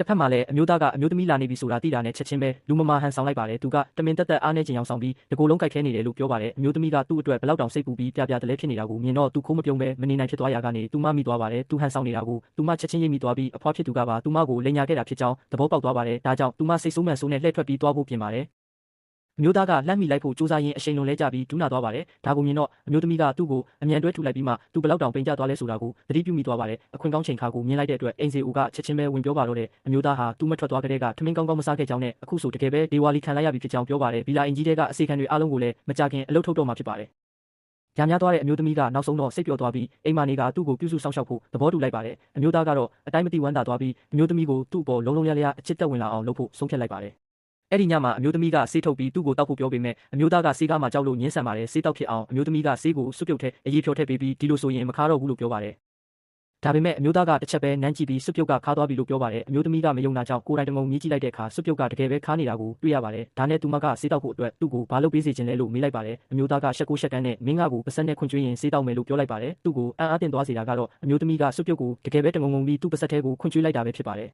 တစ်ဖက်မှာလည်းအမျိုးသားကအမျိုးသမီးလာနေပြီဆိုတာသိတာနဲ့ချက်ချင်းပဲလူမမာဟန်ဆောင်လိုက်ပါတယ်သူကတမင်တက်အားနဲ့ကျင်အောင်ဆောင်ပြီးတကိုယ်လုံးကြိုက်ခဲနေတယ်လို့ပြောပါတယ်အမျိုးသမီးကသူ့အတွက်ဘလောက်တောင်စိတ်ပူပြီးပြတလဲဖြစ်နေတာကိုမြင်တော့သူခိုးမပြုံးပဲမနေနိုင်ဖြစ်သွားရာကနေသူမမိသွားပါတယ်သူဟန်ဆောင်နေတာကိုသူမချက်ချင်းရိပ်မိသွားပြီးအဖွားဖြစ်သူကပါသူမကိုလိန်ညာခဲ့တာဖြစ်ကြောင်းသဘောပေါက်သွားပါတယ်ဒါကြောင့်သူမစိတ်ဆိုးမှန်ဆိုးနဲ့လှည့်ထွက်ပြီးသွားဖို့ပြင်ပါတယ်အမျိုးသားကလှမ်းမိလိုက်ဖို့စူးစမ်းရင်းအရှိန်လွန်လဲကြပြီးဒူးနာသွားပါတယ်ဒါကိုမြင်တော့အမျိုးသမီးကသူ့ကိုအမြန်တွဲထူလိုက်ပြီးမှသူဘလောက်တောင်ပိန်ကျသွားလဲဆိုတာကိုသတိပြုမိသွားပါတယ်အခွင့်ကောင်းချိန်ခါကိုမြင်လိုက်တဲ့အတွက်အိမ်စီဦးကချက်ချင်းပဲဝင်ပြောပါတော့တဲ့အမျိုးသားဟာသူ့မထွက်သွားကြတဲ့ကထမင်းကောင်းကောင်းမစားခဲ့ကြောင်းနဲ့အခုဆိုတကယ်ပဲဒေဝါလီခံလိုက်ရပြီဖြစ်ကြောင်းပြောပါတယ်ဗီလာအင်ကြီးတဲကအစီခံတွေအားလုံးကိုလည်းမကြခင်အလုတ်ထုတ်တော့မှာဖြစ်ပါတယ်ရများသွားတဲ့အမျိုးသမီးကနောက်ဆုံးတော့စိတ်ပျော်သွားပြီးအိမ်မာနေကသူ့ကိုပြုစုစောင့်ရှောက်ဖို့သဘောတူလိုက်ပါတယ်အမျိုးသားကတော့အတိုင်းမသိဝမ်းသာသွားပြီးအမျိုးသမီးကိုသူ့အပေါ်လုံးလုံးလျားလျားအချစ်တက်ဝင်လာအောင်လုပ်ဖို့ဆုံးဖြတ်လိုက်ပါတယ်အဲ့ဒီညမှာအမျိုးသမီးကဆေးထုတ်ပြီးသူ့ကိုတောက်ဖို့ပြောပေမဲ့အမျိုးသားကဆေးကားမှကြောက်လို့ညှင်းဆန်ပါတယ်ဆေးတောက်ဖြစ်အောင်အမျိုးသမီးကဆေးကိုစွပ်ပြုတ်ထဲအရေးဖြောထည့်ပေးပြီးဒီလိုဆိုရင်မခါတော့ဘူးလို့ပြောပါတယ်ဒါပေမဲ့အမျိုးသားကတစ်ချက်ပဲနမ်းကြည့်ပြီးစွပ်ပြုတ်ကခါသွားပြီလို့ပြောပါတယ်အမျိုးသမီးကမယုံတာကြောင့်ကိုယ်တိုင်တငုံမြည်ကြည့်လိုက်တဲ့အခါစွပ်ပြုတ်ကတကယ်ပဲခါနေတာကိုတွေ့ရပါတယ်ဒါနဲ့သူမကဆေးတောက်ဖို့အတွက်သူ့ကိုဘာလုပ်ပေးစေချင်လဲလို့မေးလိုက်ပါတယ်အမျိုးသားကရှက်ကိုရှက်ကန်းနဲ့မင်းကကိုပစက်နဲ့ခွင့်ကျွေးရင်ဆေးတောက်မယ်လို့ပြောလိုက်ပါတယ်သူ့ကိုအံ့အားသင့်သွားစေတာကတော့အမျိုးသမီးကစွပ်ပြုတ်ကိုတကယ်ပဲတငုံပြီးသူ့ပစက်ထဲကိုခွင့်ကျွေးလိုက်တာပဲဖြစ်ပါတယ်